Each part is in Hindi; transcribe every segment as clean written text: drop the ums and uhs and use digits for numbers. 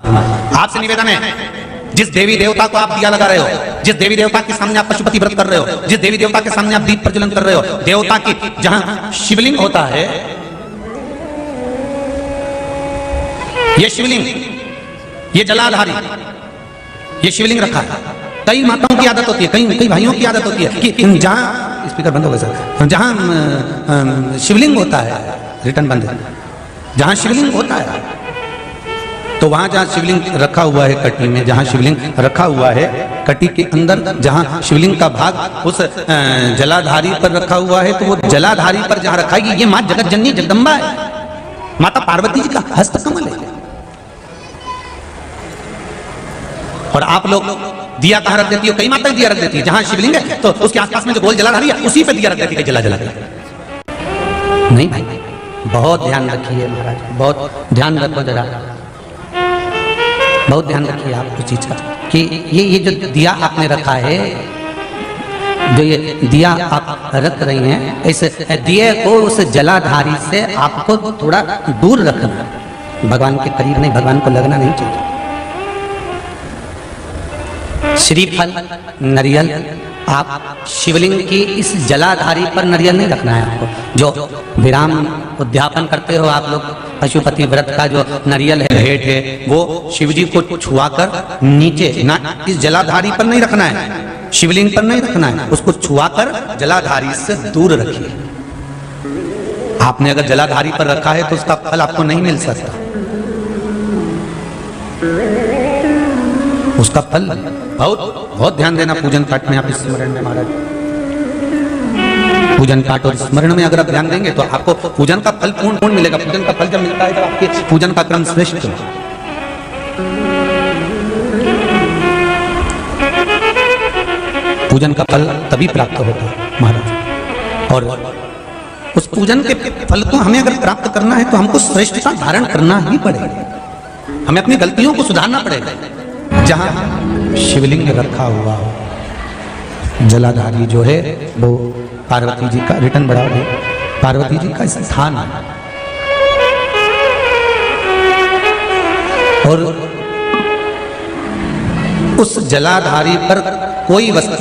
आपसे निवेदन है, जिस देवी देवता को आप दिया लगा रहे हो, जिस देवी देवता के सामने आप पशुपति व्रत कर रहे हो, जिस देवी देवता के सामने आप दीप प्रज्वलन कर रहे हो, देवता की जहां शिवलिंग होता है, ये शिवलिंग, ये जलाधारी, ये शिवलिंग रखा है। कई माताओं की आदत होती है, कई भाइयों की आदत होती है कि जहां स्पीकर बंद हो गया सर, जहां शिवलिंग होता है, रिटर्न बंद है, जहां शिवलिंग होता है तो वहां जहां शिवलिंग रखा हुआ है कटी में, जहां शिवलिंग रखा हुआ है कटी के अंदर, जहां शिवलिंग का भाग उस जलाधारी पर रखा हुआ है, तो वो जलाधारी पर जहां रखा है, ये मां जगत जननी जगदम्बा है, माता पार्वती जी का हस्त कमल है। और आप लोग दिया कहां रख देती हो? कई माताएं दिया रख देती है, जहां शिवलिंग है तो उसके आसपास में जो गोल जलाधारी है उसी पे दिया रख देती है, जला जला नहीं भाई, बहुत ध्यान रखिए महाराज, बहुत ध्यान रखो जरा, बहुत ध्यान रखिए आप उस चीज का कि ये जो दिया आपने रखा है, जो ये दिया आप रख रही हैं, इस दिए को उस जलाधारी से आपको थोड़ा दूर रखना, भगवान के करीब नहीं, भगवान को लगना नहीं चाहिए। श्रीफल नरियल आप शिवलिंग की इस जलाधारी पर नरियल नहीं रखना है आपको, जो विराम उद्यापन करते हो आप लोग, पशुपति व्रत का जो नरियल है, भेंट है, वो शिव जी को छुआकर नीचे ना, इस जलाधारी पर नहीं रखना है, शिवलिंग पर नहीं रखना है, उसको छुआकर जलाधारी से दूर रखिए। आपने अगर जलाधारी पर रखा है तो उसका फल आपको नहीं मिल सकता, उसका फल बहुत ध्यान देना। पूजन पाठ में आप स्मरण में महाराज, पूजन पाठ और स्मरण में अगर आप ध्यान देंगे तो आपको पूजन का फल पूर्ण मिलेगा। पूजन का फल जब मिलता है तो आपके पूजन का क्रम श्रेष्ठ है। पूजन का फल तभी प्राप्त होता है महाराज, और उस पूजन के फल को हमें अगर प्राप्त करना है तो हमको श्रेष्ठता धारण करना ही पड़ेगा, हमें अपनी गलतियों को सुधारना पड़ेगा। जहां शिवलिंग रखा हुआ हो, जलाधारी जो है वो पार्वती जी का, रिटर्न बढ़ाओ, पार्वती जी का स्थान है, और उस जलाधारी पर कोई वस्तु,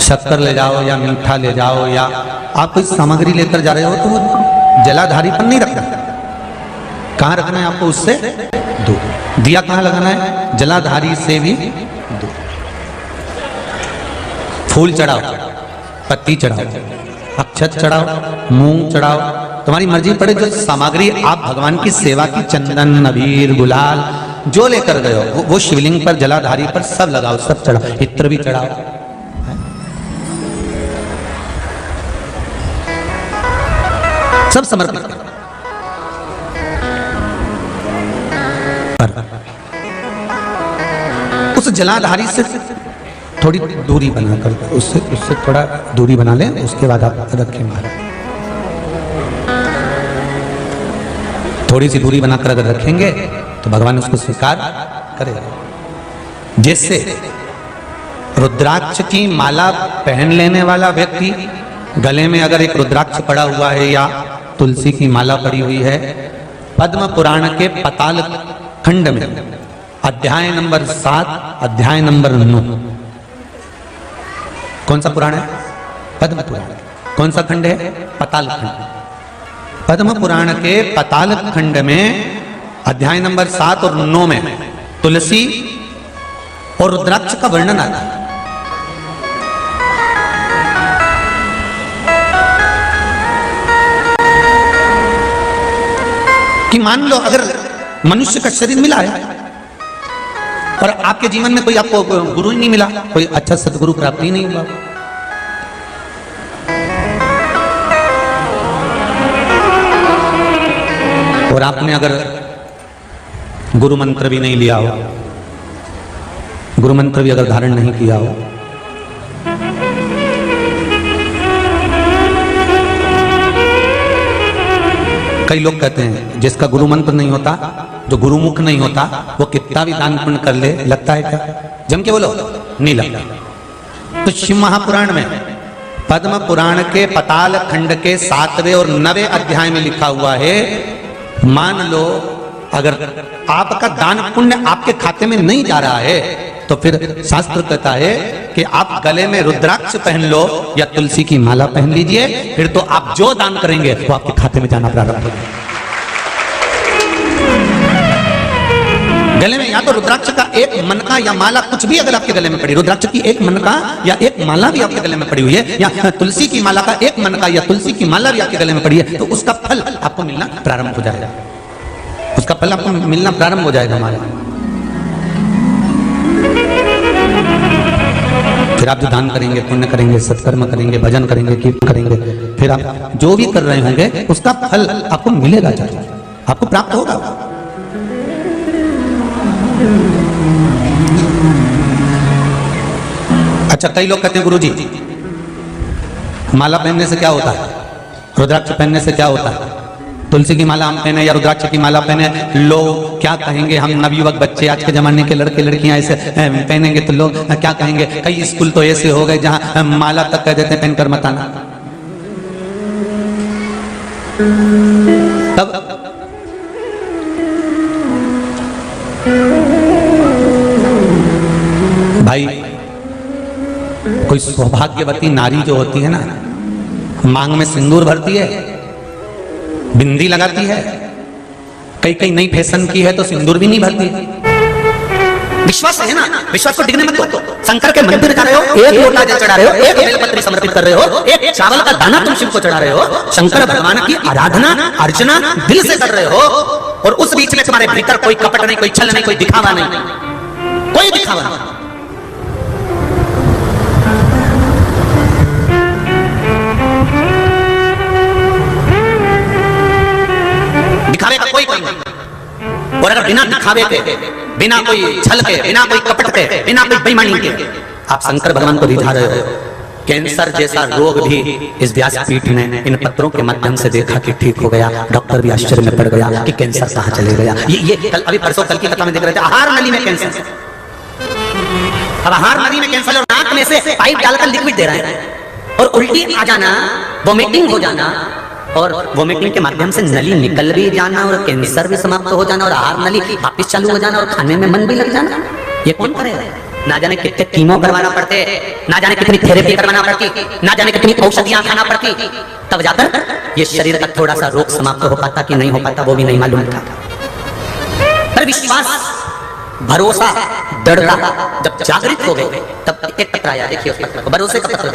शक्कर ले जाओ या मीठा ले जाओ या आप कोई सामग्री लेकर जा रहे हो तो वो जलाधारी पर नहीं रखना। कहां रखना है आपको? उससे दूर। दिया कहां लगाना है? जलाधारी से भी दूर। फूल चढ़ाओ, पत्ती चढ़ाओ, अक्षत चढ़ाओ, मूंग चढ़ाओ, तुम्हारी मर्जी पड़े। जो सामग्री आप भगवान की सेवा की, चंदन, अबीर, गुलाल जो लेकर गए हो वो शिवलिंग पर, जलाधारी पर सब लगाओ, सब चढ़ाओ, इत्र भी चढ़ाओ। सब समर्पित करो। उस जलाधारी से थोड़ी दूरी बनाकर, उससे थोड़ा दूरी बना लें, उसके बाद आप रखें महाराज। थोड़ी सी दूरी बनाकर अगर रखेंगे तो भगवान उसको स्वीकार करेगा। जैसे रुद्राक्ष की माला पहन लेने वाला व्यक्ति, गले में अगर एक रुद्राक्ष पड़ा हुआ है या तुलसी की माला पड़ी हुई है, पद्म पुराण के पाताल खंड में अध्याय नंबर 7, अध्याय नंबर 9, कौन सा पुराण है? पद्म पुराण। कौन सा खंड है? पाताल खंड। पद्म पुराण के पाताल खंड में अध्याय नंबर 7 और 9 में तुलसी और रुद्राक्ष का वर्णन आता है। कि मान लो अगर मनुष्य का शरीर मिला है और आपके जीवन में कोई आपको गुरु ही नहीं मिला, कोई अच्छा सदगुरु प्राप्ति नहीं हुआ, और आपने अगर गुरु मंत्र भी नहीं लिया हो, गुरु मंत्र भी अगर धारण नहीं किया हो, कई लोग कहते हैं जिसका गुरु मंत्र नहीं होता, जो गुरुमुख नहीं होता, वो कितना भी दान पुण्य कर ले, लगता है क्या? जम के बोलो, नहीं लगता। तो शिव महापुराण में पद्म पुराण के पाताल खंड के 7वें और 9वें अध्याय में लिखा हुआ है, मान लो अगर आपका दान पुण्य आपके खाते में नहीं जा रहा है तो फिर शास्त्र कहता है कि आप गले में रुद्राक्ष पहन लो या तुलसी की माला पहन लीजिए, फिर तो आप जो दान करेंगे वो आपके खाते में जाना प्रारंभ होगा। गले में या तो रुद्राक्ष का एक मनका या माला कुछ भी अगर आपके गले में पड़ी, रुद्राक्ष की एक मनका या एक माला भी आपके गले में पड़ी हुई है, या तुलसी की माला का एक मनका या तुलसी की माला भी आपके गले में पड़ी है, तो उसका फल आपको मिलना प्रारंभ हो जाएगा। उसका फल आपको मिलना प्रारंभ हो जाएगा हमारे। फिर आप जो दान करेंगे, पुण्य करेंगे, सत्कर्म करेंगे, भजन करेंगे, कीर्तन करेंगे, फिर आप जो भी कर रहे होंगे उसका फल आपको मिलेगा, आपको प्राप्त होगा। अच्छा, कई लोग कहते हैं गुरुजी माला पहनने से क्या होता है, रुद्राक्ष पहनने से क्या होता है, तुलसी की माला हम पहने या रुद्राक्ष की माला पहने, लोग क्या कहेंगे, हम नवयुवक बच्चे आज के जमाने के लड़के लड़कियां ऐसे पहनेंगे तो लोग क्या कहेंगे। कई स्कूल तो ऐसे हो गए जहां माला तक कह देते हैं पहनकर मत आना। तब भाई कोई सौभाग्यवती नारी जो होती है ना, मांग में सिंदूर भरती है, बिंदी लगाती है, कई कई नई फैशन की है तो सिंदूर भी नहीं भरती। विश्वास है ना, विश्वास को डिगने मत दो। शंकर के मंदिर जा रहे हो, एक लोटा जल चढ़ा रहे हो, एक बेलपत्री समर्पित कर रहे हो, एक चावल का दाना तुम शिव को चढ़ा रहे हो, शंकर भगवान की आराधना अर्चना दिल से कर रहे हो, और उस बीच में तुम्हारे भीतर कोई कपट नहीं, कोई छल नहीं, कोई दिखावा नहीं, कोई दिखावा नहीं। दिखावे का कोई काम नहीं। और अगर बिना दिखावे के, बिना कोई छल के, बिना कोई कपट के, बिना कोई बेईमानी के आप शंकर भगवान को रिझा रहे हो, कैंसर जैसा रोग भी इस व्यासपीठ ने इन पत्रों के माध्यम से देखा कि ठीक हो गया। डॉक्टर भी आश्चर्य में पड़ गया कि कैंसर कहां चले गया। ये कल अभी परसों कल की कथा में देख रहे थे, आहार नली में कैंसर। अब आहार नली में कैंसर और नाक में से पाइप डालकर लिक्विड दे रहे हैं, और उल्टी आ जाना, वोमिटिंग हो जाना, और वोमिटिंग के माध्यम से नली निकल भी जाना, और कैंसर भी समाप्त हो जाना, और आहार नली वापस चालू हो जाना, और खाने में मन भी लग जाना। ये कौन करेगा? ना जाने कितने कीमो करवाना पड़ते, ना जाने कितनी थेरेपी करवाना पड़ती, ना जाने कितनी औषधियां खाना पड़ती, तब जाकर ये शरीर का थोड़ा सा रोग समाप्त हो पाता कि नहीं हो पाता वो भी नहीं मालूम था। पर विश्वास, भरोसा, दृढ़ता जब जागृत हो गए तब एक पत्र आया। देखिए उस पत्र को, भरोसे का पत्र।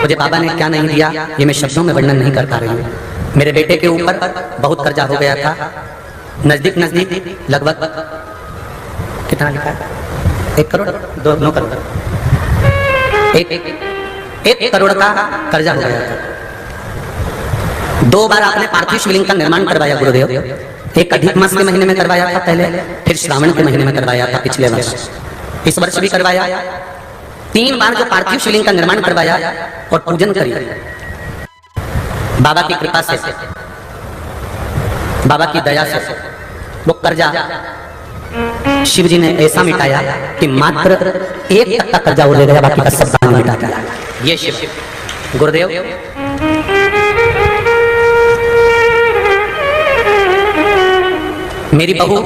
मुझे बाबा ने क्या नहीं दिया ये मैं शब्दों में वर्णन नहीं कर पा रही हूँ। मेरे बेटे के ऊपर बहुत कर्जा हो गया था, नजदीक नजदीक लगभग कितना लिखा है, 1 करोड़ 2 करोड़, 1 करोड़ का कर्जा हो गया था। 2 बार आपने पार्थिव शिवलिंग का निर्माण करवाया गुरुदेव। एक अधिक मास के महीने में करवाया था पहले, फिर श्रावण के महीने में करवाया था पिछले वर्ष, इस वर्ष भी करवाया। 3 बार जो पार्थिव शिवलिंग का निर्माण करवाया और पूजन करी, बाबा की कृपा से, बाबा की दया से वो कर्जा शिव जी ने ऐसा मिटाया कि मात्र 1 तक का कर्जा वो ले गया, बाकी का सब दान मिटा दिया। ये शिव गुरुदेव मेरी बहू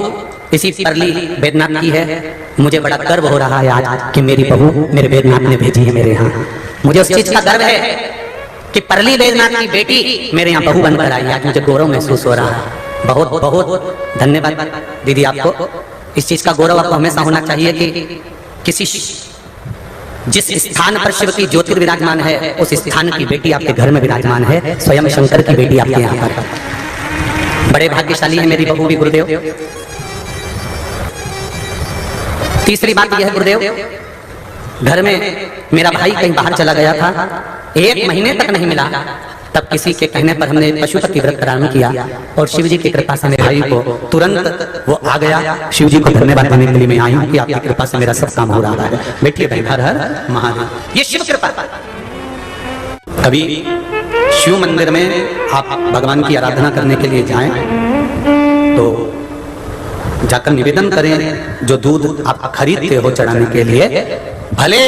इसी परली बैद्यनाथ की है। मुझे बड़ा गर्व हो रहा है आज कि मेरी बहू मेरे बैद्यनाथ ने भेजी है मेरे यहाँ। मुझे उस चीज का गर्व है कि परली बैद्यनाथ की बेटी मेरे यहाँ बहू बनकर आई। आज मुझे गौरव महसूस हो रहा है। बहुत बहुत धन्यवाद दीदी आपको। इस चीज का गौरव आपको हमेशा होना चाहिए कि किसी जिस स्थान पर शिव की ज्योति विराजमान है उस स्थान की बेटी आपके घर में विराजमान है। स्वयं शंकर की बेटी आपके यहाँ पर। बड़े भाग्यशाली है मेरी बहू भी गुरुदेव। तीसरी बात यह है गुरुदेव, घर में मेरा भाई कहीं बाहर चला गया था, 1 महीने तक नहीं मिला। तब किसी के कहने पर हमने पशुपति व्रत प्रारंभ किया और शिव जी की कृपा से मेरे भाई को तुरंत वो आ गया। शिव जी को धन्यवाद देने के लिए मैं आई हूँ कि आपकी कृपा से मेरा सब काम हो रहा है। बैठिए भाई, हर हर महादेव। ये शिव कृपा। कभी शिव मंदिर में आप भगवान की आराधना करने के लिए जाएं तो जाकर निवेदन करें, जो दूध आप खरीदते हो चढ़ाने के लिए, भले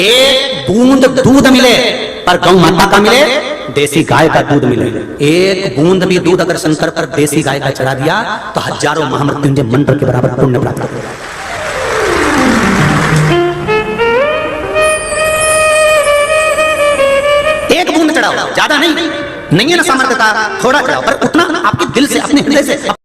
1 बूंद दूध मिले पर गौ माता का मिले देसी गाय का दूध मिले। एक बूंद भी दूध अगर शंकर पर देसी गाय का चढ़ा दिया तो हजारों महामृत्युंजय मंत्र के बराबर पुण्य प्राप्त होगा। एक बूंद चढ़ाओ, ज्यादा नहीं है ना सामर्थ्य का, थोड़ा चढ़ाओ, पर उतना आपके दिल से, अपने हृदय से